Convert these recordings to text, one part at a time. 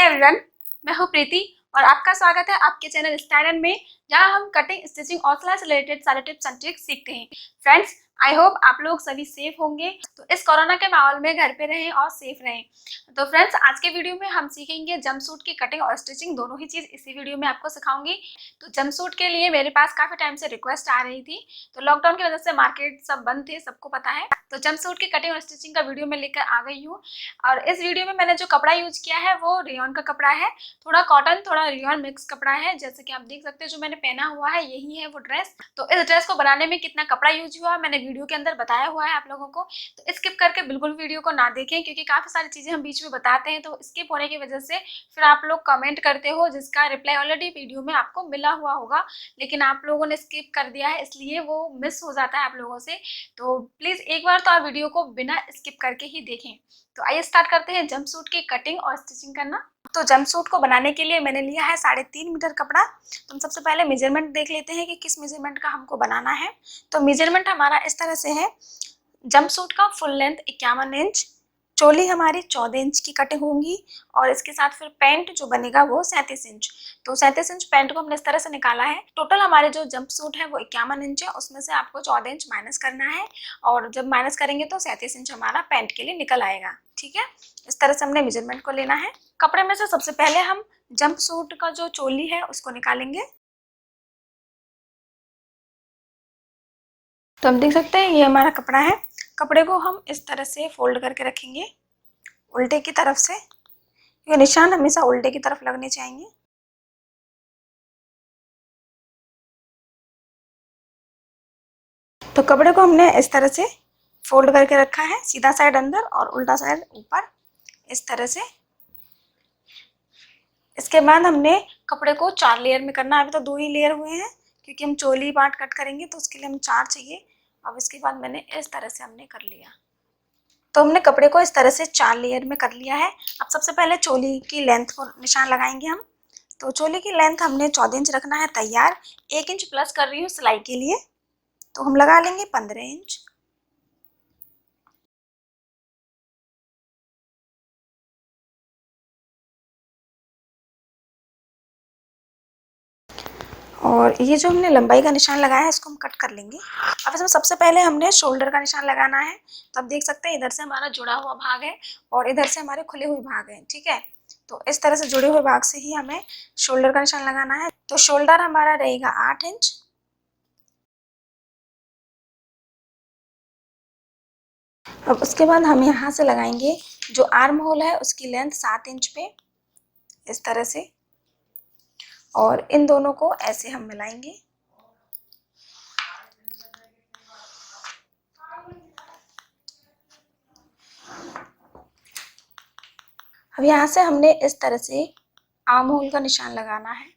Everyone, मैं हूँ प्रीति और आपका स्वागत है आपके चैनल स्टाइल में, जहाँ हम कटिंग, स्टिचिंग और सिलाई से रिलेटेड सारे टिप्स एंड ट्रिक्स सीखते हैं। फ्रेंड्स, आई होप आप लोग सभी सेफ होंगे। तो इस कोरोना के माहौल में घर पे रहें और सेफ रहें। तो फ्रेंड्स, आज के वीडियो में हम सीखेंगे जंपसूट की कटिंग और स्टिचिंग, दोनों ही चीज़ इसी वीडियो में आपको सिखाऊंगी। तो जंपसूट के लिए मेरे पास काफ़ी टाइम से रिक्वेस्ट आ रही थी, तो लॉकडाउन की वजह से मार्केट सब बंद थे, सबको पता है। तो जंपसूट की कटिंग और स्टिचिंग का वीडियो मैं लेकर आ गई हूँ। और इस वीडियो में मैंने जो कपड़ा यूज किया है वो रेयॉन का कपड़ा है, थोड़ा कॉटन थोड़ा रेयॉन मिक्स कपड़ा है। जैसे कि आप देख सकते हैं जो मैंने पहना हुआ है यही है वो ड्रेस। तो इस ड्रेस को बनाने में कितना कपड़ा यूज हुआ मैंने वीडियो के अंदर बताया हुआ है आप लोगों को, तो स्किप करके बिल्कुल वीडियो को ना देखें, क्योंकि काफी सारी चीजें हम बीच में बताते हैं। तो स्किप होने की वजह से फिर आप लोग कमेंट करते हो जिसका रिप्लाई ऑलरेडी वीडियो में आपको मिला हुआ होगा, लेकिन आप लोगों ने स्किप कर दिया है, इसलिए वो मिस हो जाता है आप लोगों से। तो प्लीज एक बार तो आप वीडियो को बिना स्किप करके ही देखें। तो आइए स्टार्ट करते हैं जंपसूट की कटिंग और स्टिचिंग करना। तो जंपसूट को बनाने के लिए मैंने लिया है 3.5 मीटर कपड़ा। तो हम सबसे पहले मेजरमेंट देख लेते हैं कि किस मेजरमेंट का हमको बनाना है। तो मेजरमेंट हमारा इस तरह से है, जंपसूट का फुल लेंथ 51 इंच, चोली हमारी 14 इंच की कटिंग होंगी, और इसके साथ फिर पैंट जो बनेगा वो 37 इंच। तो 37 इंच पैंट को हमने इस तरह से निकाला है। टोटल हमारे जो जंपसूट है वो 51 इंच है, उसमें से आपको 14 इंच माइनस करना है, और जब माइनस करेंगे तो 37 इंच हमारा पैंट के लिए निकल आएगा। ठीक है, इस तरह से हमने मेजरमेंट को लेना है। कपड़े में से सबसे पहले हम जंपसूट का जो चोली है उसको निकालेंगे। तो हम देख सकते हैं ये हमारा कपड़ा है। कपड़े को हम इस तरह से फोल्ड करके रखेंगे उल्टे की तरफ से। ये निशान हमेशा उल्टे की तरफ लगने चाहिए। तो कपड़े को हमने इस तरह से फोल्ड करके रखा है, सीधा साइड अंदर और उल्टा साइड ऊपर, इस तरह से। इसके बाद हमने कपड़े को 4 लेयर में करना है। अभी तो 2 ही लेयर हुए हैं, क्योंकि हम चोली पार्ट कट करेंगे तो उसके लिए हमें 4 चाहिए। अब इसके बाद मैंने इस तरह से हमने कर लिया। तो हमने कपड़े को इस तरह से 4 लेयर में कर लिया है। अब सबसे पहले चोली की लेंथ को निशान लगाएंगे हम। तो चोली की लेंथ हमने 14 इंच रखना है तैयार। 1 इंच प्लस कर रही हूँ सिलाई के लिए, तो हम लगा लेंगे 15 इंच। और ये जो हमने लंबाई का निशान लगाया है इसको हम कट कर लेंगे। अब इसमें सबसे पहले हमने शोल्डर का निशान लगाना है। तो आप देख सकते हैं इधर से हमारा जुड़ा हुआ भाग है और इधर से हमारे खुले हुए भाग हैं। ठीक है, तो इस तरह से जुड़े हुए भाग से ही हमें शोल्डर का निशान लगाना है। तो शोल्डर हमारा रहेगा 8 इंच। अब उसके बाद हम यहाँ से लगाएंगे जो आर्म होल है उसकी लेंथ 7 इंच पे, इस तरह से, और इन दोनों को ऐसे हम मिलाएंगे। अब यहाँ से हमने इस तरह से आर्म होल का निशान लगाना है।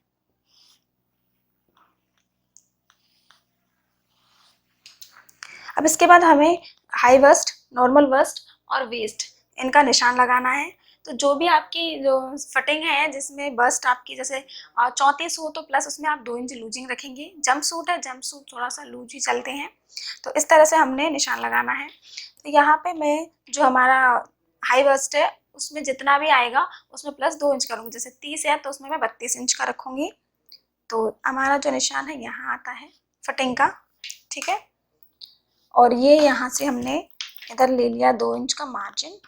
अब इसके बाद हमें हाई वस्ट, नॉर्मल वस्ट और वेस्ट, इनका निशान लगाना है। तो जो भी आपकी जो फटिंग है जिसमें बस्ट आपकी जैसे 34 हो तो प्लस उसमें आप 2 इंच लूजिंग रखेंगे। जंप सूट है, जंप सूट थोड़ा सा लूज ही चलते हैं, तो इस तरह से हमने निशान लगाना है। तो यहाँ पे मैं जो हमारा हाई वस्ट है उसमें जितना भी आएगा उसमें प्लस 2 इंच करूँगी। जैसे 30 है तो उसमें मैं 32 इंच का रखूँगी। तो हमारा जो निशान है यहाँ आता है फटिंग का। ठीक है, और ये यहाँ से हमने इधर ले लिया 2 इंच का मार्जिन,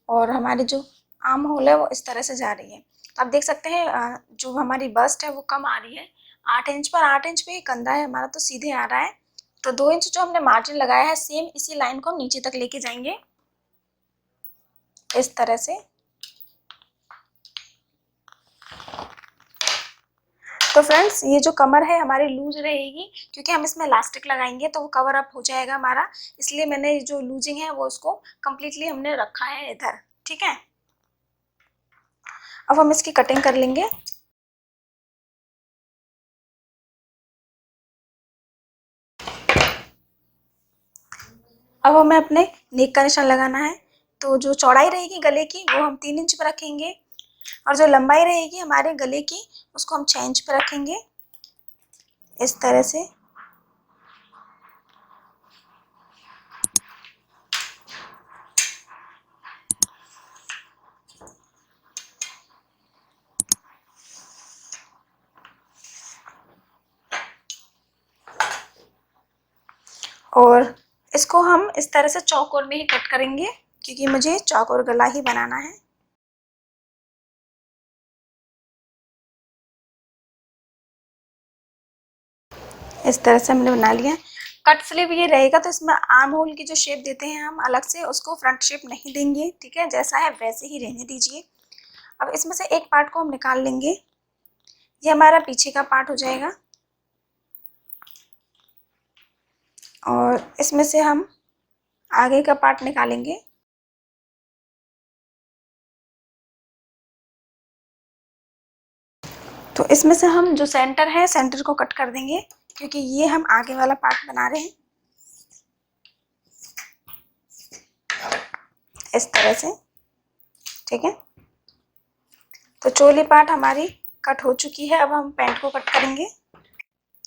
और हमारी जो आर्म होल है वो इस तरह से जा रही है। तो आप देख सकते हैं जो हमारी बस्ट है वो कम आ रही है 8 इंच पर। 8 इंच पे ही कंधा है हमारा तो सीधे आ रहा है। तो 2 इंच जो हमने मार्जिन लगाया है सेम इसी लाइन को हम नीचे तक लेके जाएंगे, इस तरह से। तो फ्रेंड्स, ये जो कमर है हमारी लूज रहेगी, क्योंकि हम इसमें इलास्टिक लगाएंगे तो वो कवर अप हो जाएगा हमारा, इसलिए मैंने जो लूजिंग है वो उसको कम्प्लीटली हमने रखा है इधर। ठीक है, अब हम इसकी कटिंग कर लेंगे। अब हमें अपने नेक का निशान लगाना है। तो जो चौड़ाई रहेगी गले की वो हम 3 इंच पर रखेंगे, और जो लंबाई रहेगी हमारे गले की उसको हम 6 इंच पर रखेंगे, इस तरह से। और इसको हम इस तरह से चौकोर में ही कट करेंगे, क्योंकि मुझे चौकोर गला ही बनाना है। इस तरह से हमने बना लिया। कट स्लीव ये रहेगा, तो इसमें आर्म होल की जो शेप देते हैं हम अलग से, उसको फ्रंट शेप नहीं देंगे, ठीक है, जैसा है वैसे ही रहने दीजिए। अब इसमें से एक पार्ट को हम निकाल लेंगे, ये हमारा पीछे का पार्ट हो जाएगा, और इसमें से हम आगे का पार्ट निकालेंगे। तो इसमें से हम जो सेंटर है, सेंटर को कट कर देंगे, क्योंकि ये हम आगे वाला पार्ट बना रहे हैं। इस तरह से, ठीक है। तो चोली पार्ट हमारी कट हो चुकी है। अब हम पैंट को कट करेंगे।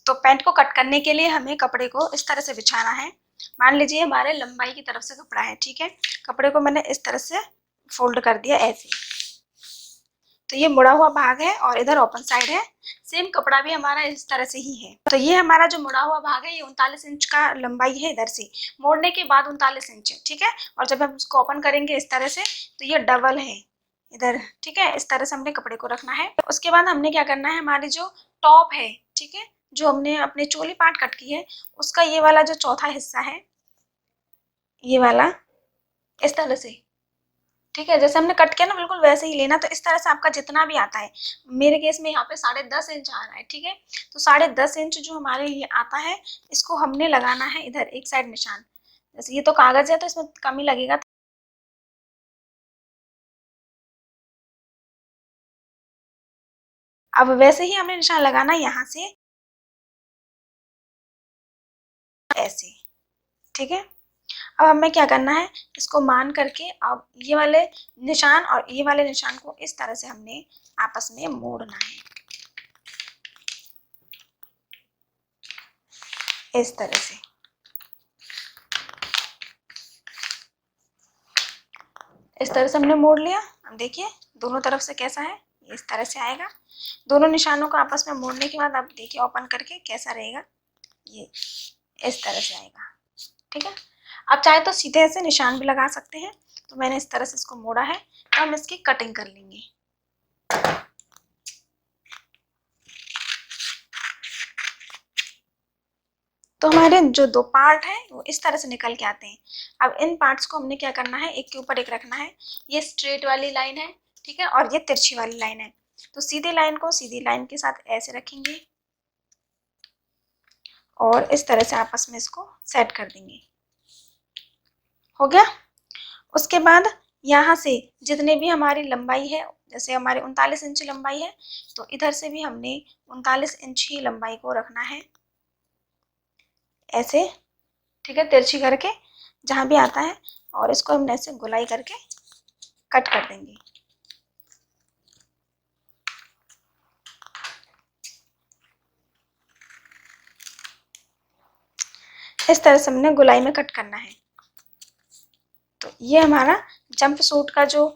तो पैंट को कट करने के लिए हमें कपड़े को इस तरह से बिछाना है। मान लीजिए हमारे लंबाई की तरफ से कपड़ा है, ठीक है। कपड़े को मैंने इस तरह से फोल्ड कर दिया ऐसे। तो ये मुड़ा हुआ भाग है और इधर ओपन साइड है। सेम कपड़ा भी हमारा इस तरह से ही है। तो ये हमारा जो मुड़ा हुआ भाग है, ये 39 इंच का लंबाई है। इधर से मोड़ने के बाद 39 इंच है, ठीक है। और जब हम इसको ओपन करेंगे इस तरह से, तो ये डबल है इधर, ठीक है। इस तरह से हमने कपड़े को रखना है। उसके बाद हमने क्या करना है, हमारी जो टॉप है, ठीक है, जो हमने अपने चोली पार्ट कट की है, उसका ये वाला जो चौथा हिस्सा है, ये वाला इस तरह से, ठीक है, जैसे हमने कट किया ना, बिल्कुल वैसे ही लेना। तो इस तरह से आपका जितना भी आता है, मेरे केस में यहाँ पे 10.5 इंच आ रहा है, ठीक है। तो 10.5 इंच जो हमारे ये आता है, इसको हमने लगाना है इधर एक साइड निशान। जैसे ये तो कागज है, तो इसमें कम ही लगेगा। अब वैसे ही हमने निशान लगाना है यहाँ से ऐसे, ठीक है। अब हमें क्या करना है, इसको मान करके अब ये वाले निशान और ये वाले निशान को इस तरह से हमने आपस में मोड़ना है, इस तरह से। इस तरह से हमने मोड़ लिया। अब देखिए दोनों तरफ से कैसा है, इस तरह से आएगा। दोनों निशानों को आपस में मोड़ने के बाद अब देखिए ओपन करके कैसा रहेगा, ये इस तरह से आएगा, ठीक है। आप चाहे तो सीधे ऐसे निशान भी लगा सकते हैं। तो मैंने इस तरह से इसको मोड़ा है। तो हम इसकी कटिंग कर लेंगे। तो हमारे जो दो पार्ट हैं वो इस तरह से निकल के आते हैं। अब इन पार्ट्स को हमने क्या करना है, एक के ऊपर एक रखना है। ये स्ट्रेट वाली लाइन है, ठीक है, और ये तिरछी वाली लाइन है। तो सीधी लाइन को सीधी लाइन के साथ ऐसे रखेंगे और इस तरह से आपस में इसको सेट कर देंगे। हो गया। उसके बाद यहाँ से जितने भी हमारी लंबाई है, जैसे हमारी 39 इंच लंबाई है, तो इधर से भी हमने 39 इंच ही लंबाई को रखना है ऐसे, ठीक है, तिरछी करके जहाँ भी आता है। और इसको हम ऐसे गोलाई करके कट कर देंगे। इस तरह से हमने गोलाई में कट करना है। तो ये हमारा जंप सूट का जो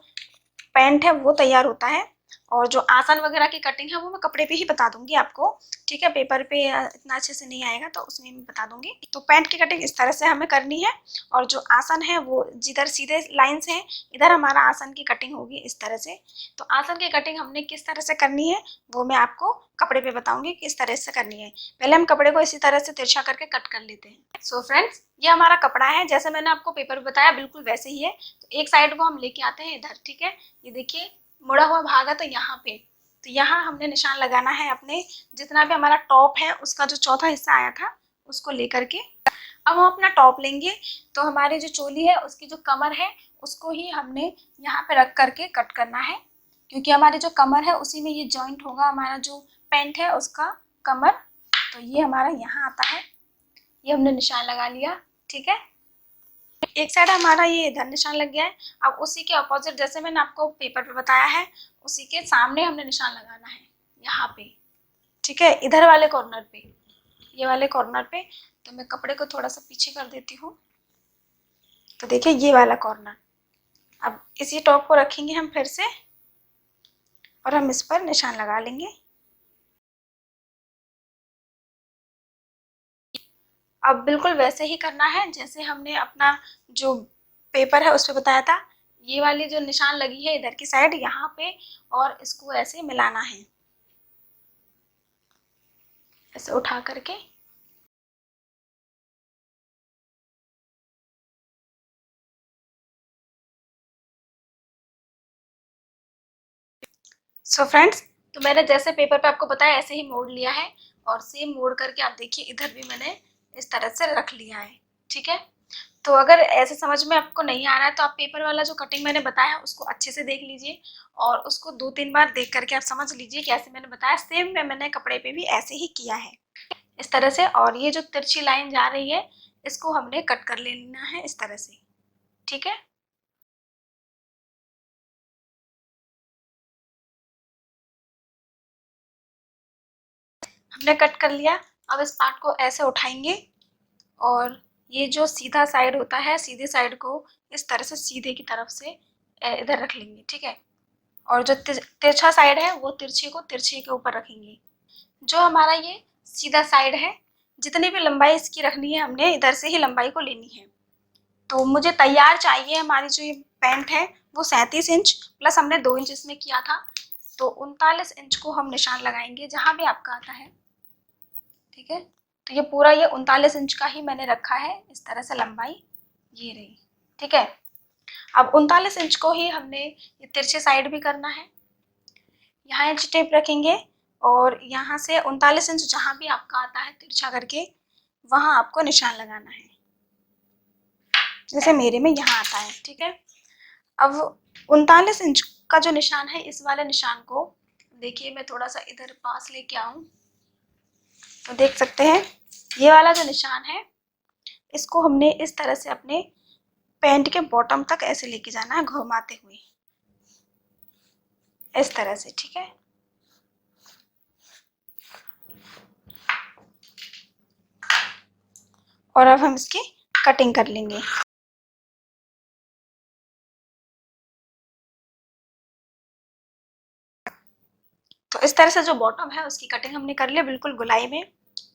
पैंट है वो तैयार होता है। और जो आसन वगैरह की कटिंग है वो मैं कपड़े पे ही बता दूंगी आपको, ठीक है। पेपर पे इतना अच्छे से नहीं आएगा, तो उसमें मैं बता दूंगी। तो पैंट की कटिंग इस तरह से हमें करनी है। और जो आसन है वो जिधर सीधे लाइंस है, इधर हमारा आसन की कटिंग होगी इस तरह से। तो आसन की कटिंग हमने किस तरह से करनी है वो मैं आपको कपड़े पे बताऊंगी किस तरह से करनी है। पहले हम कपड़े को इसी तरह से तिरछा करके कट कर लेते हैं। सो फ्रेंड्स, ये हमारा कपड़ा है, जैसे मैंने आपको पेपर पे बताया बिल्कुल वैसे ही है। तो एक साइड को हम लेके आते हैं इधर, ठीक है। ये देखिए मुड़ा हुआ भाग है, तो यहाँ पे, तो यहाँ हमने निशान लगाना है अपने जितना भी हमारा टॉप है उसका जो चौथा हिस्सा आया था उसको लेकर के। अब हम अपना टॉप लेंगे। तो हमारी जो चोली है उसकी जो कमर है उसको ही हमने यहाँ पे रख करके कट करना है, क्योंकि हमारी जो कमर है उसी में ये जॉइंट होगा हमारा जो पैंट है उसका कमर। तो ये हमारा यहाँ आता है, ये हमने निशान लगा लिया, ठीक है। एक साइड हमारा ये इधर निशान लग गया है। अब उसी के अपोजिट, जैसे मैंने आपको पेपर पे बताया है, उसी के सामने हमने निशान लगाना है यहाँ पे, ठीक है, इधर वाले कॉर्नर पे, ये वाले कॉर्नर पे। तो मैं कपड़े को थोड़ा सा पीछे कर देती हूँ। तो देखिए ये वाला कॉर्नर। अब इसी टॉप को रखेंगे हम फिर से और हम इस पर निशान लगा लेंगे। अब बिल्कुल वैसे ही करना है जैसे हमने अपना जो पेपर है उस पे बताया था। ये वाली जो निशान लगी है इधर की साइड यहाँ पे, और इसको ऐसे मिलाना है, ऐसे उठा करके। सो फ्रेंड्स, तो मैंने जैसे पेपर पे आपको बताया ऐसे ही मोड़ लिया है, और सेम मोड़ करके आप देखिए इधर भी मैंने इस तरह से रख लिया है। ठीक है, तो अगर ऐसे समझ में आपको नहीं आ रहा है तो आप पेपर वाला जो कटिंग मैंने बताया उसको अच्छे से देख लीजिए, और उसको 2-3 बार देख करके आप समझ लीजिए कि ऐसे मैंने बताया सेम में मैंने कपड़े पे भी ऐसे ही किया है इस तरह से। और ये जो तिरछी लाइन जा रही है इसको हमने कट कर लेना है इस तरह से। ठीक है, हमने कट कर लिया। अब इस पार्ट को ऐसे उठाएंगे, और ये जो सीधा साइड होता है सीधे साइड को इस तरह से सीधे की तरफ से इधर रख लेंगे। ठीक है, और जो तिरछा साइड है वो तिरछे को तिरछे के ऊपर रखेंगे। जो हमारा ये सीधा साइड है, जितनी भी लंबाई इसकी रखनी है हमने इधर से ही लंबाई को लेनी है। तो मुझे तैयार चाहिए हमारी जो ये पैंट है वो 37 इंच प्लस हमने 2 इंच इसमें किया था, तो 39 इंच को हम निशान लगाएंगे जहाँ भी आपका आता है। ठीक है, तो ये पूरा ये 39 इंच का ही मैंने रखा है इस तरह से लंबाई, ये रही। ठीक है, अब 39 इंच को ही हमने ये तिरछे साइड भी करना है। यहाँ इंच टेप रखेंगे, और यहाँ से 39 इंच जहाँ भी आपका आता है तिरछा करके वहाँ आपको निशान लगाना है, जैसे मेरे में यहाँ आता है। ठीक है, अब 39 इंच का जो निशान है इस वाले निशान को देखिए, मैं थोड़ा सा इधर पास लेके आऊँ तो देख सकते हैं ये वाला जो निशान है इसको हमने इस तरह से अपने पैंट के बॉटम तक ऐसे लेके जाना है घुमाते हुए इस तरह से। ठीक है, और अब हम इसकी कटिंग कर लेंगे। तो इस तरह से जो बॉटम है उसकी कटिंग हमने कर लिया बिल्कुल गोलाई में।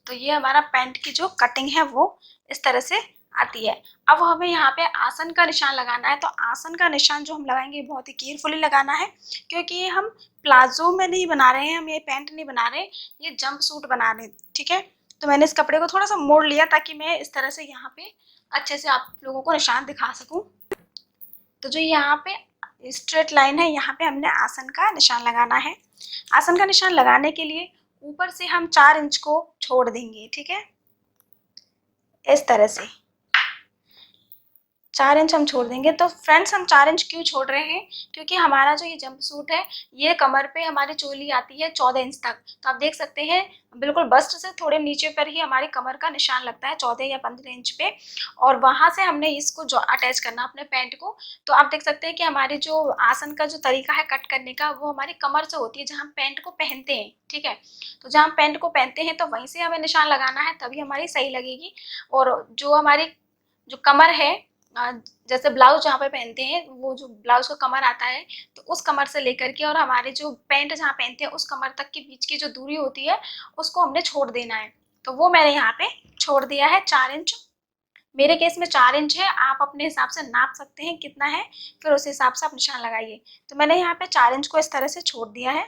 तो ये हमारा पैंट की जो कटिंग है वो इस तरह से आती है। अब हमें यहाँ पे आसन का निशान लगाना है, तो आसन का निशान जो हम लगाएंगे बहुत ही केयरफुली लगाना है, क्योंकि ये हम प्लाजो में नहीं बना रहे हैं, हम ये पैंट नहीं बना रहे, ये जंप सूट बना रहे हैं। ठीक है, तो मैंने इस कपड़े को थोड़ा सा मोड़ लिया ताकि मैं इस तरह से यहाँ पे अच्छे से आप लोगों को निशान दिखा सकूँ। तो जो यहाँ पे स्ट्रेट लाइन है यहाँ पे हमने आसन का निशान लगाना है। आसन का निशान लगाने के लिए ऊपर से हम 4 इंच को छोड़ देंगे। ठीक है, इस तरह से 4 इंच हम छोड़ देंगे। तो फ्रेंड्स, हम 4 इंच क्यों छोड़ रहे हैं, क्योंकि हमारा जो ये जंप सूट है ये कमर पे हमारी चोली आती है 14 इंच तक। तो आप देख सकते हैं बिल्कुल बस्ट से थोड़े नीचे पर ही हमारी कमर का निशान लगता है 14 या 15 इंच पे, और वहां से हमने इसको जो अटैच करना अपने पैंट को। तो आप देख सकते हैं कि हमारी जो आसन का जो तरीका है कट करने का वो हमारी कमर से होती है जहाँ पैंट को पहनते हैं। ठीक है, तो जहाँ पैंट को पहनते हैं तो वहीं से हमें निशान लगाना है, तभी हमारी सही लगेगी। और जो हमारी जो कमर है, जैसे ब्लाउज जहाँ पे पहनते हैं वो जो ब्लाउज का कमर आता है, तो उस कमर से लेकर के और हमारे जो पैंट जहाँ पहनते हैं उस कमर तक के बीच की जो दूरी होती है उसको हमने छोड़ देना है। तो वो मैंने यहाँ पे छोड़ दिया है 4 इंच। मेरे केस में 4 इंच है, आप अपने हिसाब से नाप सकते हैं कितना है, फिर उस हिसाब से आप निशान लगाइए। तो मैंने यहाँ पे 4 इंच को इस तरह से छोड़ दिया है।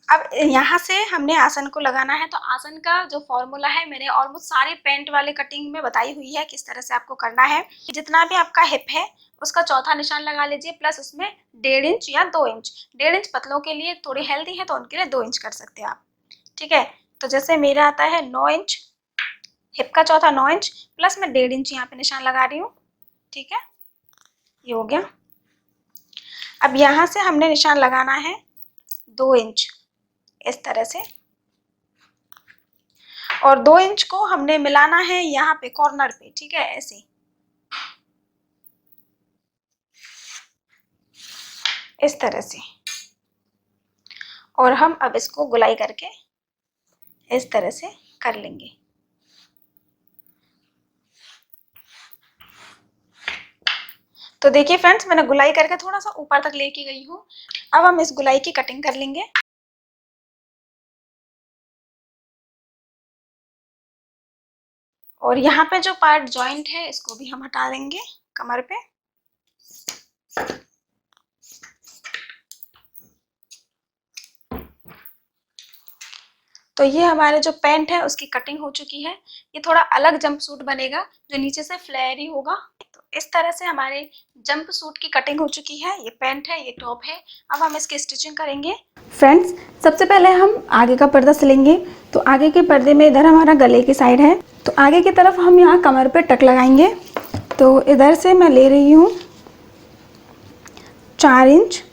अब यहाँ से हमने आसन को लगाना है। तो आसन का जो फॉर्मूला है मैंने ऑलमोस्ट सारे पैंट वाले कटिंग में बताई हुई है किस तरह से आपको करना है। जितना भी आपका हिप है उसका चौथा निशान लगा लीजिए, प्लस उसमें 1.5 इंच या 2 इंच। 1.5 इंच पतलों के लिए थोड़ी हेल्दी है तो उनके लिए 2 इंच कर सकते हैं आप। ठीक है, तो जैसे मेरा आता है 9 इंच, हिप का चौथा 9 इंच प्लस मैं 1.5 इंच यहाँ पे निशान लगा रही हूँ। ठीक है, ये हो गया। अब यहाँ से हमने निशान लगाना है 2 इंच इस तरह से, और 2 इंच को हमने मिलाना है यहाँ पे कॉर्नर पे। ठीक है, ऐसे इस तरह से, और हम अब इसको गुलाई करके इस तरह से कर लेंगे। तो देखिए फ्रेंड्स, मैंने गुलाई करके थोड़ा सा ऊपर तक लेके गई हूँ। अब हम इस गुलाई की कटिंग कर लेंगे। और यहाँ पे जो पार्ट जॉइंट है इसको भी हम हटा देंगे कमर पे। तो ये हमारे जो पैंट है उसकी कटिंग हो चुकी है। ये थोड़ा अलग जंप सूट बनेगा जो नीचे से फ्लेयरी होगा। तो इस तरह से हमारे जंप सूट की कटिंग हो चुकी है। ये पैंट है, ये टॉप है। अब हम इसकी स्टिचिंग करेंगे। फ्रेंड्स, सबसे पहले हम आगे का पर्दा सिलेंगे। तो आगे के पर्दे में इधर हमारा गले की साइड है, तो आगे की तरफ हम यहाँ कमर पे टक लगाएंगे। तो इधर से मैं ले रही हूँ 4 इंच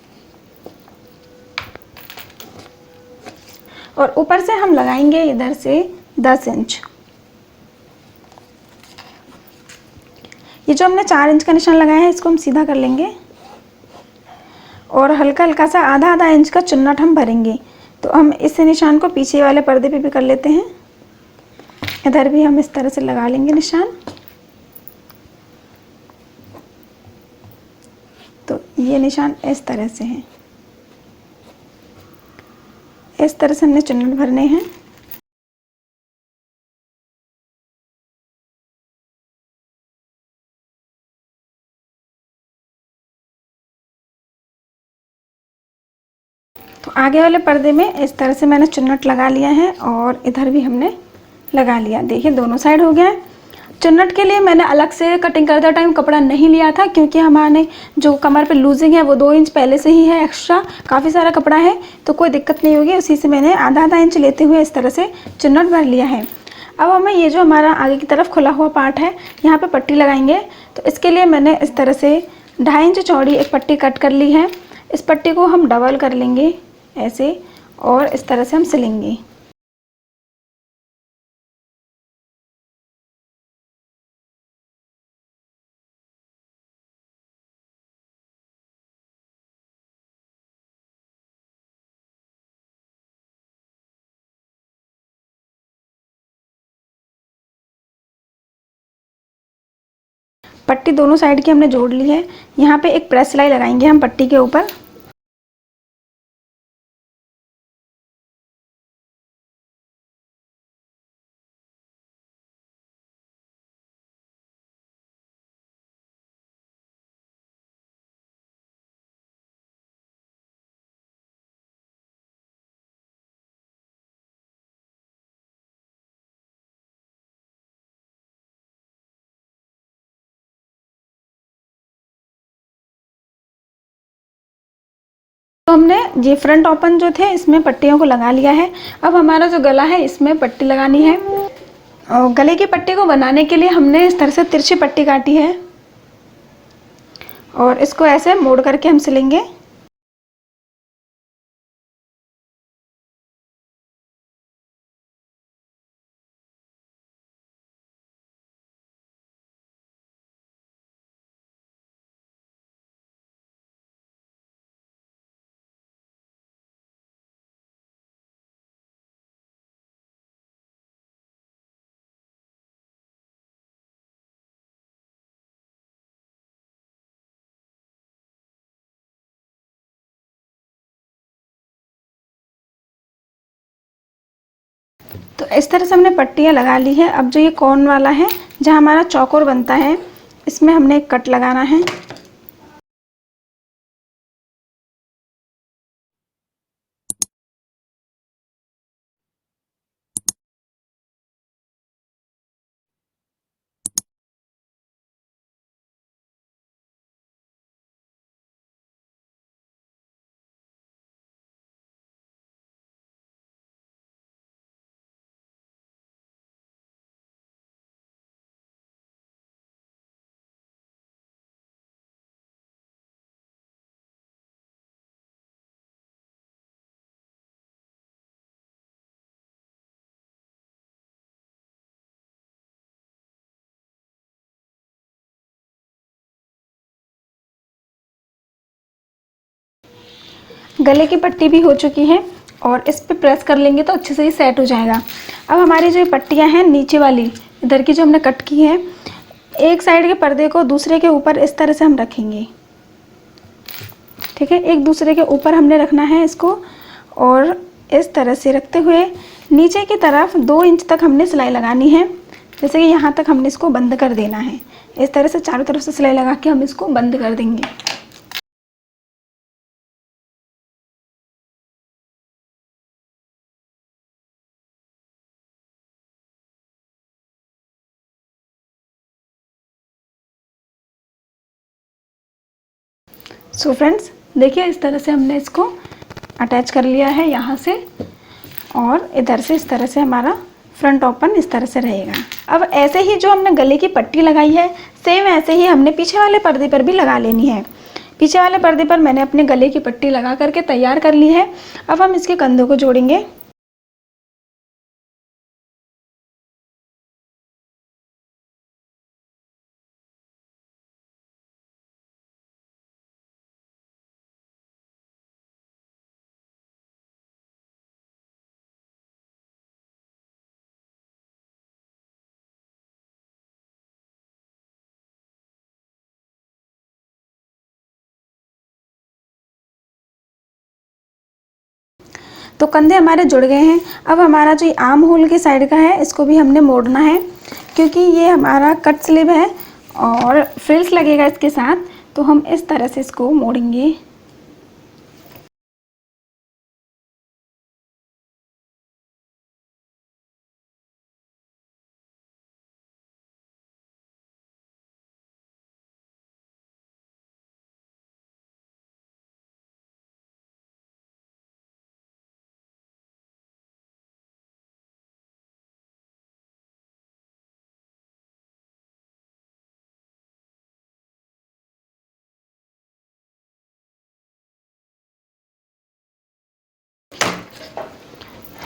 और ऊपर से हम लगाएंगे इधर से 10 इंच। ये जो हमने 4 इंच का निशान लगाया है इसको हम सीधा कर लेंगे और हल्का हल्का सा आधा आधा इंच का चुन्नट हम भरेंगे। तो हम इस निशान को पीछे वाले पर्दे पे भी कर लेते हैं। इधर भी हम इस तरह से लगा लेंगे निशान। तो ये निशान इस तरह से है, इस तरह से हमने चुन्नट भरने हैं। तो आगे वाले पर्दे में इस तरह से मैंने चुन्नट लगा लिया है और इधर भी हमने लगा लिया। देखिए दोनों साइड हो गया है। चुन्नट के लिए मैंने अलग से कटिंग करते टाइम कपड़ा नहीं लिया था, क्योंकि हमारे जो कमर पे लूजिंग है वो 2 इंच पहले से ही है, एक्स्ट्रा काफ़ी सारा कपड़ा है, तो कोई दिक्कत नहीं होगी। उसी से मैंने आधा आधा इंच लेते हुए इस तरह से चुन्नट भर लिया है। अब हमें ये जो हमारा आगे की तरफ खुला हुआ पार्ट है यहाँ पे पट्टी लगाएंगे। तो इसके लिए मैंने इस तरह से 2.5 इंच चौड़ी एक पट्टी कट कर ली है। इस पट्टी को हम डबल कर लेंगे ऐसे और इस तरह से हम सिलेंगे। पट्टी दोनों साइड की हमने जोड़ ली है। यहाँ पे एक प्रेस सिलाई लगाएंगे हम पट्टी के ऊपर। तो हमने ये फ्रंट ओपन जो थे इसमें पट्टियों को लगा लिया है। अब हमारा जो गला है इसमें पट्टी लगानी है। और गले की पट्टी को बनाने के लिए हमने इस तरह से तिरछी पट्टी काटी है और इसको ऐसे मोड़ करके हम सिलेंगे। तो इस तरह से हमने पट्टियाँ लगा ली है। अब जो ये कॉर्न वाला है जहाँ हमारा चौकोर बनता है इसमें हमने एक कट लगाना है। गले की पट्टी भी हो चुकी है और इस पे प्रेस कर लेंगे तो अच्छे से ही सेट हो जाएगा। अब हमारी जो पट्टियाँ हैं नीचे वाली इधर की जो हमने कट की है, एक साइड के पर्दे को दूसरे के ऊपर इस तरह से हम रखेंगे। ठीक है, एक दूसरे के ऊपर हमने रखना है इसको और इस तरह से रखते हुए नीचे की तरफ 2 इंच तक हमने सिलाई लगानी है। जैसे कि यहाँ तक हमने इसको बंद कर देना है। इस तरह से चारों तरफ से सिलाई लगा के हम इसको बंद कर देंगे। सो फ्रेंड्स, देखिए इस तरह से हमने इसको अटैच कर लिया है यहाँ से, और इधर से इस तरह से हमारा फ्रंट ओपन इस तरह से रहेगा। अब ऐसे ही जो हमने गले की पट्टी लगाई है, सेम ऐसे ही हमने पीछे वाले पर्दे पर भी लगा लेनी है। पीछे वाले पर्दे पर मैंने अपने गले की पट्टी लगा करके तैयार कर ली है। अब हम इसके कंधों को जोड़ेंगे। तो कंधे हमारे जुड़ गए हैं। अब हमारा जो आर्म होल के साइड का है, इसको भी हमने मोड़ना है, क्योंकि ये हमारा कट स्लीव है और फ्रिल्स लगेगा इसके साथ, तो हम इस तरह से इसको मोड़ेंगे।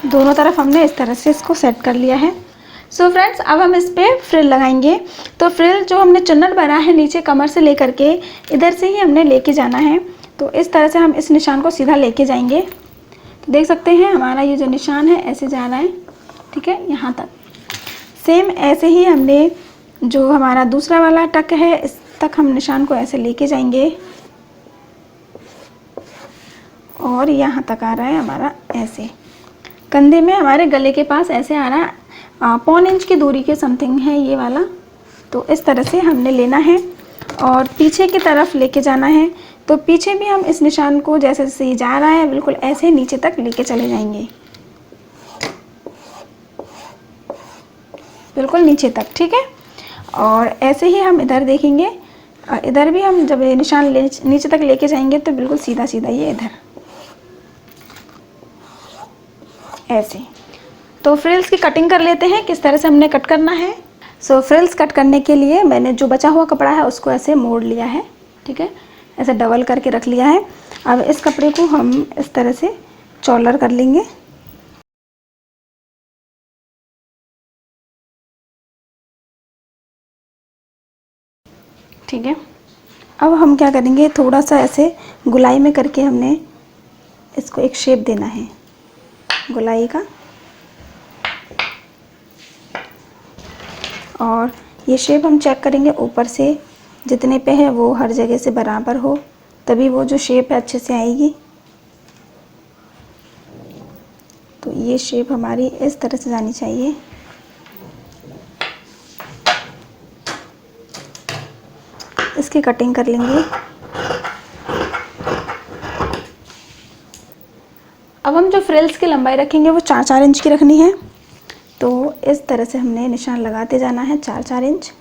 दोनों तरफ हमने इस तरह से इसको सेट कर लिया है। सो फ्रेंड्स, अब हम इस पर फ्रिल लगाएंगे। तो फ्रिल जो हमने चुन्नट भरा है नीचे कमर से लेकर के इधर से ही हमने लेके जाना है। तो इस तरह से हम इस निशान को सीधा लेके जाएंगे। तो देख सकते हैं हमारा ये जो निशान है ऐसे जा रहा है, ठीक है, यहाँ तक। सेम ऐसे ही हमने जो हमारा दूसरा वाला टक है, इस तक हम निशान को ऐसे लेके जाएंगे और यहाँ तक आ रहा है हमारा ऐसे। कंधे में हमारे गले के पास ऐसे आ रहा है, 1.25 इंच की दूरी के समथिंग है ये वाला। तो इस तरह से हमने लेना है और पीछे की तरफ लेके जाना है। तो पीछे भी हम इस निशान को जैसे जैसे ये जा रहा है बिल्कुल ऐसे नीचे तक लेके चले जाएंगे, बिल्कुल नीचे तक, ठीक है। और ऐसे ही हम इधर देखेंगे, इधर भी हम जब ये निशान नीचे तक लेके जाएंगे तो बिल्कुल सीधा सीधा ये इधर ऐसे। तो फ्रिल्स की कटिंग कर लेते हैं, किस तरह से हमने कट करना है। सो फ्रिल्स कट करने के लिए मैंने जो बचा हुआ कपड़ा है उसको ऐसे मोड़ लिया है, ठीक है, ऐसे डबल करके रख लिया है। अब इस कपड़े को हम इस तरह से चॉलर कर लेंगे। ठीक है, अब हम क्या करेंगे, थोड़ा सा ऐसे गुलाई में करके हमने इसको एक शेप देना है गुलाई का, और ये शेप हम चेक करेंगे ऊपर से जितने पे है वो हर जगह से बराबर हो, तभी वो जो शेप है अच्छे से आएगी। तो ये शेप हमारी इस तरह से जानी चाहिए। इसकी कटिंग कर लेंगे। अब हम जो फ्रिल्स की लंबाई रखेंगे वो 4-4 इंच की रखनी है। तो इस तरह से हमने निशान लगाते जाना है 4-4 इंच।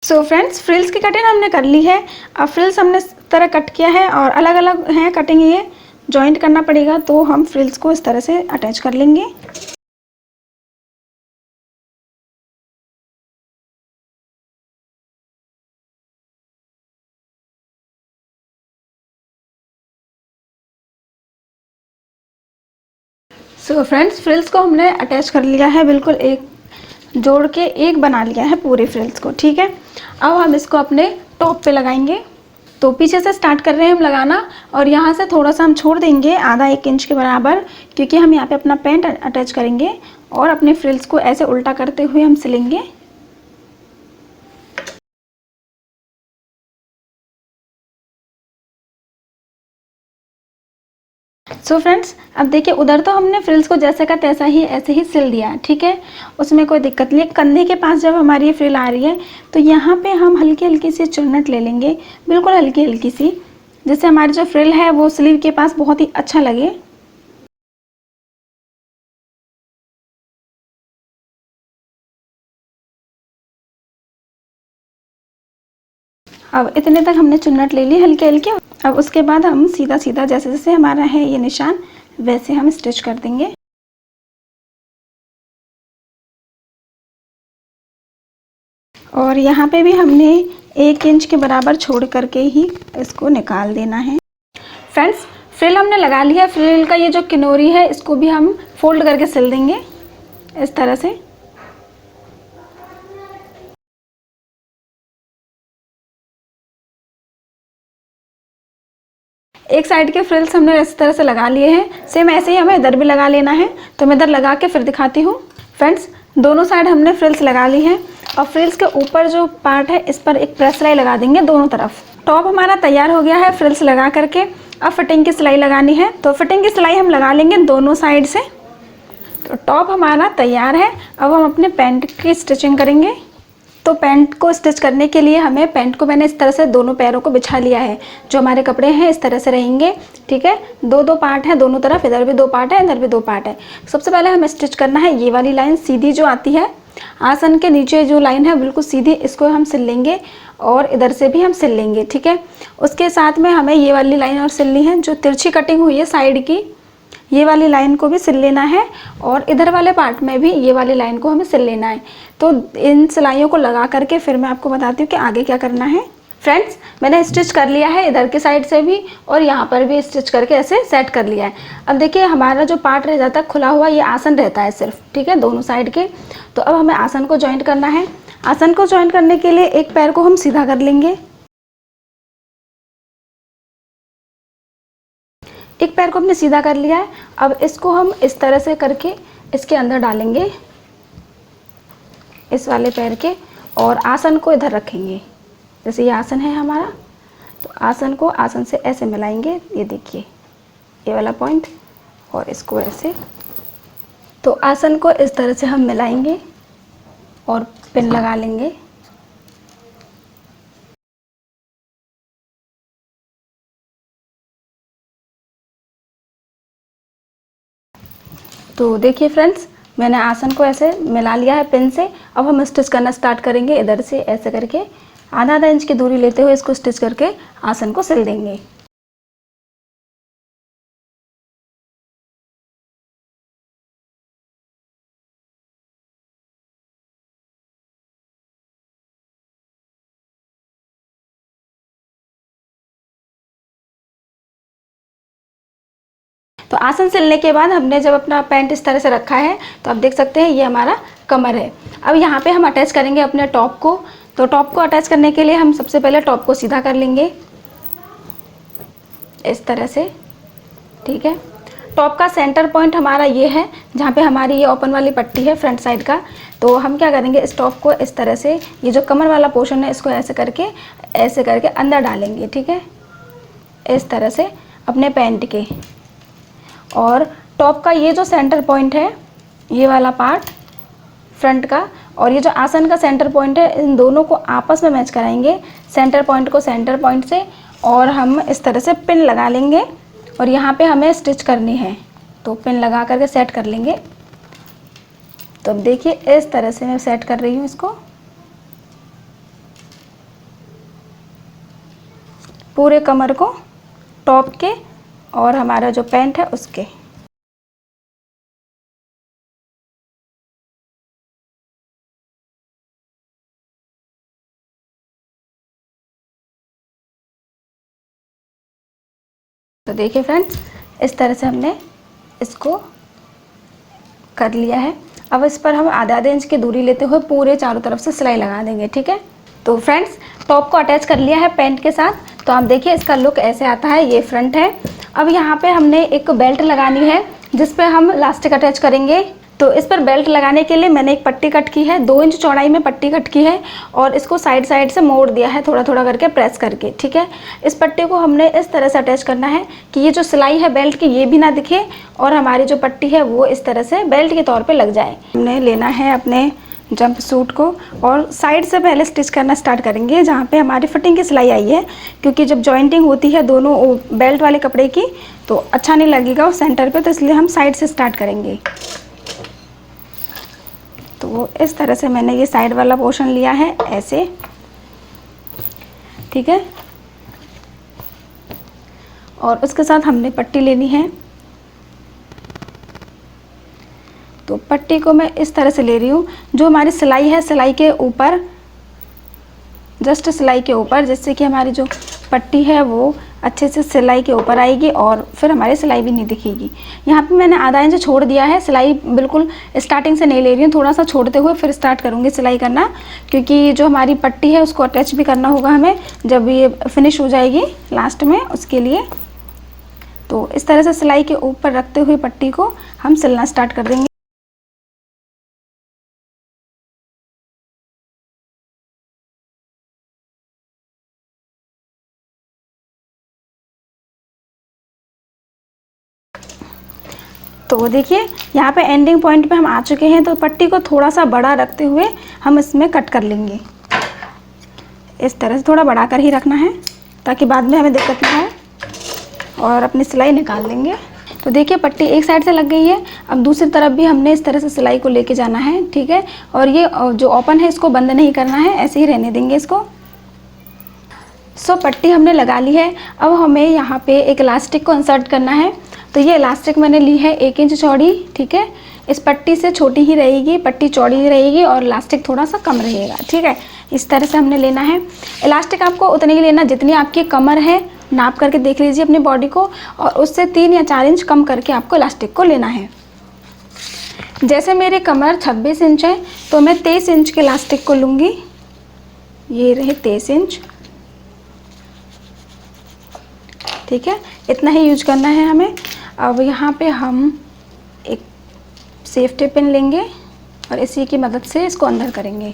सो फ्रेंड्स, फ्रिल्स की कटिंग हमने कर ली है। अब फ्रिल्स हमने इस तरह कट किया है और अलग अलग हैं कटिंग, ये जॉइंट करना पड़ेगा। तो हम फ्रिल्स को इस तरह से अटैच कर लेंगे। सो फ्रेंड्स, फ्रिल्स को हमने अटैच कर लिया है, बिल्कुल एक जोड़ के एक बना लिया है पूरे फ्रिल्स को, ठीक है। अब हम इसको अपने टॉप पे लगाएंगे। तो पीछे से स्टार्ट कर रहे हैं हम लगाना और यहाँ से थोड़ा सा हम छोड़ देंगे आधा 1 इंच के बराबर, क्योंकि हम यहाँ पे अपना पैंट अटैच करेंगे और अपने फ्रिल्स को ऐसे उल्टा करते हुए हम सिलेंगे। सो फ्रेंड्स, अब देखिए उधर तो हमने फ्रिल्स को जैसे का तैसा ही ऐसे ही सिल दिया, ठीक है, उसमें कोई दिक्कत नहीं है। कंधे के पास जब हमारी ये फ्रिल आ रही है तो यहाँ पे हम हल्की हल्की सी चुन्नट ले लेंगे, बिल्कुल हल्की हल्की सी, जिससे हमारी जो फ्रिल है वो स्लीव के पास बहुत ही अच्छा लगे। अब इतने तक हमने चुन्नट ले ली हल्के हल्के। अब उसके बाद हम सीधा सीधा जैसे जैसे हमारा है ये निशान वैसे हम स्टिच कर देंगे। और यहाँ पे भी हमने 1 इंच के बराबर छोड़ करके ही इसको निकाल देना है। फ्रेंड्स, फ्रिल हमने लगा लिया है। फ्रिल का ये जो किनोरी है इसको भी हम फोल्ड करके सिल देंगे इस तरह से। एक साइड के फ्रिल्स हमने इस तरह से लगा लिए हैं, सेम ऐसे ही हमें इधर भी लगा लेना है। तो मैं इधर लगा के फिर दिखाती हूँ। फ्रेंड्स, दोनों साइड हमने फ्रिल्स लगा ली हैं और फ्रिल्स के ऊपर जो पार्ट है इस पर एक प्रेस सिलाई लगा देंगे दोनों तरफ। टॉप हमारा तैयार हो गया है फ्रिल्स लगा करके। अब फिटिंग की सिलाई लगानी है, तो फिटिंग की सिलाई हम लगा लेंगे दोनों साइड से। तो टॉप हमारा तैयार है। अब हम अपने पैंट की स्टिचिंग करेंगे। तो पैंट को स्टिच करने के लिए हमें पैंट को मैंने इस तरह से दोनों पैरों को बिछा लिया है। जो हमारे कपड़े हैं इस तरह से रहेंगे, ठीक है। दो पार्ट है दोनों तरफ, इधर भी 2 पार्ट है, इधर भी 2 पार्ट है। सबसे पहले हमें स्टिच करना है ये वाली लाइन सीधी जो आती है, आसन के नीचे जो लाइन है बिल्कुल सीधी, इसको हम सिल लेंगे और इधर से भी हम सिल लेंगे, ठीक है। उसके साथ में हमें ये वाली लाइन और सिलनी है, जो तिरछी कटिंग हुई है साइड की, ये वाली लाइन को भी सिल लेना है और इधर वाले पार्ट में भी ये वाली लाइन को हमें सिल लेना है। तो इन सिलाइयों को लगा करके फिर मैं आपको बताती हूँ कि आगे क्या करना है। फ्रेंड्स, मैंने स्टिच कर लिया है इधर की साइड से भी और यहाँ पर भी स्टिच करके ऐसे सेट कर लिया है। अब देखिए हमारा जो पार्ट रह जाता है खुला हुआ, ये आसन रहता है सिर्फ, ठीक है, दोनों साइड के। तो अब हमें आसन को ज्वाइंट करना है। आसन को ज्वाइंट करने के लिए एक पैर को हम सीधा कर लेंगे, एक पैर को हमने सीधा कर लिया है। अब इसको हम इस तरह से करके इसके अंदर डालेंगे, इस वाले पैर के, और आसन को इधर रखेंगे। जैसे ये आसन है हमारा, तो आसन को आसन से ऐसे मिलाएंगे, ये देखिए ये वाला पॉइंट, और इसको ऐसे। तो आसन को इस तरह से हम मिलाएंगे और पिन लगा लेंगे। तो देखिए फ्रेंड्स, मैंने आसन को ऐसे मिला लिया है पिन से। अब हम स्टिच करना स्टार्ट करेंगे। इधर से ऐसे करके आधा इंच की दूरी लेते हुए इसको स्टिच करके आसन को सिल देंगे। तो आसन सिलने के बाद हमने जब अपना पैंट इस तरह से रखा है, तो आप देख सकते हैं ये हमारा कमर है। अब यहाँ पे हम अटैच करेंगे अपने टॉप को। तो टॉप को अटैच करने के लिए हम सबसे पहले टॉप को सीधा कर लेंगे इस तरह से, ठीक है। टॉप का सेंटर पॉइंट हमारा ये है, जहाँ पे हमारी ये ओपन वाली पट्टी है फ्रंट साइड का। तो हम क्या करेंगे, इस टॉप को इस तरह से, ये जो कमर वाला पोर्शन है इसको ऐसे करके अंदर डालेंगे, ठीक है, इस तरह से अपने पैंट के। और टॉप का ये जो सेंटर पॉइंट है, ये वाला पार्ट फ्रंट का, और ये जो आसन का सेंटर पॉइंट है, इन दोनों को आपस में मैच कराएंगे, सेंटर पॉइंट को सेंटर पॉइंट से। और हम इस तरह से पिन लगा लेंगे और यहाँ पे हमें स्टिच करनी है, तो पिन लगा करके सेट कर लेंगे। तो अब देखिए इस तरह से मैं सेट कर रही हूँ इसको पूरे कमर को, टॉप के और हमारा जो पैंट है उसके। तो देखिए फ्रेंड्स, इस तरह से हमने इसको कर लिया है। अब इस पर हम आधा इंच की दूरी लेते हुए पूरे चारों तरफ से सिलाई लगा देंगे, ठीक है। तो फ्रेंड्स, टॉप को अटैच कर लिया है पैंट के साथ। तो आप देखिए इसका लुक ऐसे आता है, ये फ्रंट है। अब यहाँ पे हमने एक बेल्ट लगानी है जिस पे हम इलास्टिक अटैच करेंगे। तो इस पर बेल्ट लगाने के लिए मैंने एक पट्टी कट की है, 2 इंच चौड़ाई में पट्टी कट की है और इसको साइड साइड से मोड़ दिया है, थोड़ा थोड़ा करके प्रेस करके, ठीक है। इस पट्टी को हमने इस तरह से अटैच करना है कि ये जो सिलाई है बेल्ट की ये भी ना दिखे और हमारी जो पट्टी है वो इस तरह से बेल्ट के तौर पे लग जाए। हमने लेना है अपने जंप सूट को और साइड से पहले स्टिच करना स्टार्ट करेंगे जहाँ पे हमारी फिटिंग की सिलाई आई है, क्योंकि जब जॉइंटिंग होती है दोनों बेल्ट वाले कपड़े की तो अच्छा नहीं लगेगा उस सेंटर पे, तो इसलिए हम साइड से स्टार्ट करेंगे। तो इस तरह से मैंने ये साइड वाला पोर्शन लिया है ऐसे, ठीक है। और उसके साथ हमने पट्टी लेनी है। तो पट्टी को मैं इस तरह से ले रही हूँ, जो हमारी सिलाई है सिलाई के ऊपर, जस्ट सिलाई के ऊपर, जिससे कि हमारी जो पट्टी है वो अच्छे से सिलाई के ऊपर आएगी और फिर हमारी सिलाई भी नहीं दिखेगी। यहाँ पे मैंने आधा इंच छोड़ दिया है, सिलाई बिल्कुल स्टार्टिंग से नहीं ले रही हूँ, थोड़ा सा छोड़ते हुए फिर स्टार्ट करूँगी सिलाई करना, क्योंकि जो हमारी पट्टी है उसको अटैच भी करना होगा हमें जब ये फिनिश हो जाएगी लास्ट में, उसके लिए। तो इस तरह से सिलाई के ऊपर रखते हुए पट्टी को हम सिलना स्टार्ट कर देंगे। तो देखिए यहाँ पे एंडिंग पॉइंट पे हम आ चुके हैं, तो पट्टी को थोड़ा सा बड़ा रखते हुए हम इसमें कट कर लेंगे। इस तरह से थोड़ा बढ़ा कर ही रखना है ताकि बाद में हमें दिक्कत ना आए, और अपनी सिलाई निकाल लेंगे। तो देखिए पट्टी एक साइड से लग गई है, अब दूसरी तरफ भी हमने इस तरह से सिलाई को लेके जाना है, ठीक है। और ये जो ओपन है इसको बंद नहीं करना है, ऐसे ही रहने देंगे इसको। सो पट्टी हमने लगा ली है। अब हमें यहाँ पे एक इलास्टिक को इंसर्ट करना है। तो ये इलास्टिक मैंने ली है 1 इंच चौड़ी, ठीक है। इस पट्टी से छोटी ही रहेगी, पट्टी चौड़ी ही रहेगी और इलास्टिक थोड़ा सा कम रहेगा, ठीक है। इस तरह से हमने लेना है। इलास्टिक आपको उतनी ही लेना जितनी आपकी कमर है, नाप करके देख लीजिए अपनी बॉडी को, और उससे 3 या 4 इंच कम करके आपको इलास्टिक को लेना है। जैसे मेरी कमर 26 इंच है तो मैं 23 इंच के इलास्टिक को लूँगी। ये रहे 23 इंच, ठीक है। इतना ही यूज करना है हमें। अब यहाँ पे हम एक सेफ्टी पिन लेंगे और इसी की मदद से इसको अंदर करेंगे।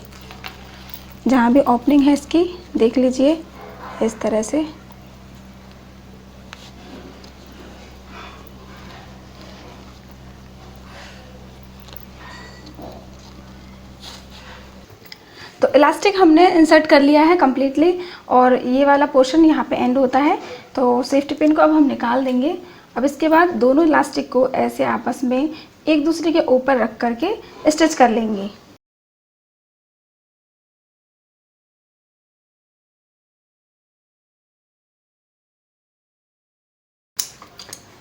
जहाँ भी ओपनिंग है इसकी देख लीजिए, इस तरह से। तो इलास्टिक हमने इंसर्ट कर लिया है कम्प्लीटली, और ये वाला पोर्शन यहाँ पे एंड होता है। तो सेफ्टी पिन को अब हम निकाल देंगे। अब इसके बाद दोनों इलास्टिक को ऐसे आपस में एक दूसरे के ऊपर रख करके स्टिच कर लेंगे।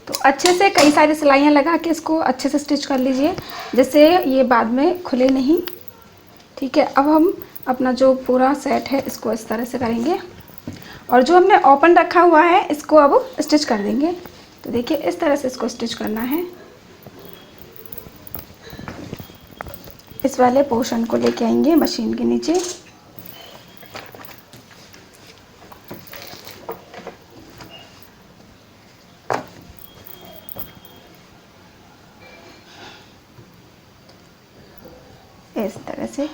तो अच्छे से कई सारी सिलाइयाँ लगा के इसको अच्छे से स्टिच कर लीजिए, जिससे ये बाद में खुले नहीं, ठीक है। अब हम अपना जो पूरा सेट है इसको इस तरह से करेंगे, और जो हमने ओपन रखा हुआ है इसको अब स्टिच कर देंगे। तो देखिए इस तरह से इसको स्टिच करना है। इस वाले पोर्शन को लेके आएंगे मशीन के नीचे। इस तरह से।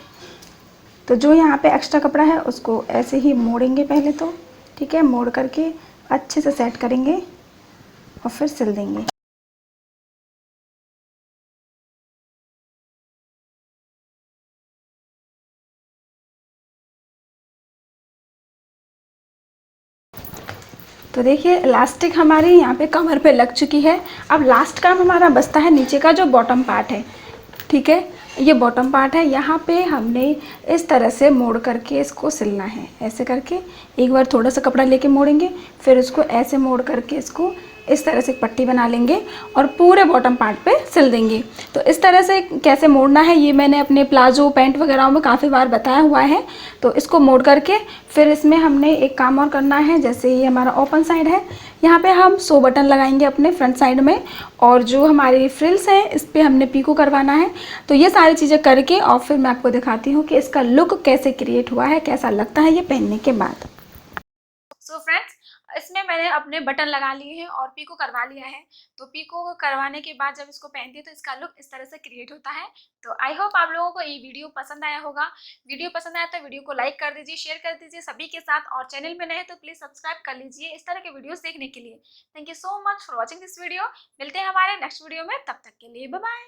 तो जो यहाँ पे एक्स्ट्रा कपड़ा है उसको ऐसे ही मोड़ेंगे पहले तो, ठीक है। मोड़ करके अच्छे से सेट करेंगे और फिर सिल देंगे। तो देखिए इलास्टिक हमारी यहाँ पे कमर पे लग चुकी है। अब लास्ट काम हमारा बचता है नीचे का जो बॉटम पार्ट है, ठीक है। ये बॉटम पार्ट है, यहाँ पे हमने इस तरह से मोड़ करके इसको सिलना है। ऐसे करके एक बार थोड़ा सा कपड़ा लेके मोड़ेंगे, फिर उसको ऐसे मोड़ करके इसको इस तरह से एक पट्टी बना लेंगे और पूरे बॉटम पार्ट पे सिल देंगे। तो इस तरह से कैसे मोड़ना है ये मैंने अपने प्लाजो पैंट वगैरह में काफ़ी बार बताया हुआ है। तो इसको मोड़ करके फिर इसमें हमने एक काम और करना है। जैसे ये हमारा ओपन साइड है, यहाँ पे हम 100 बटन लगाएंगे अपने फ्रंट साइड में, और जो हमारी फ्रिल्स हैं इस पर हमने पीको करवाना है। तो ये सारी चीज़ें करके और फिर मैं आपको दिखाती हूँ कि इसका लुक कैसे क्रिएट हुआ है, कैसा लगता है ये पहनने के बाद। सो फ्रेंड्स, इसमें मैंने अपने बटन लगा लिए हैं और पीको करवा लिया है। तो पीको करवाने के बाद जब इसको पहनती है तो इसका लुक इस तरह से क्रिएट होता है। तो आई होप आप लोगों को ये वीडियो पसंद आया होगा। वीडियो पसंद आया तो वीडियो को लाइक कर दीजिए, शेयर कर दीजिए सभी के साथ, और चैनल में नए हैं तो प्लीज सब्सक्राइब कर लीजिए इस तरह के वीडियोस देखने के लिए। Thank you so much for watching this video. मिलते हैं हमारे नेक्स्ट वीडियो में, तब तक के लिए बाय बाय।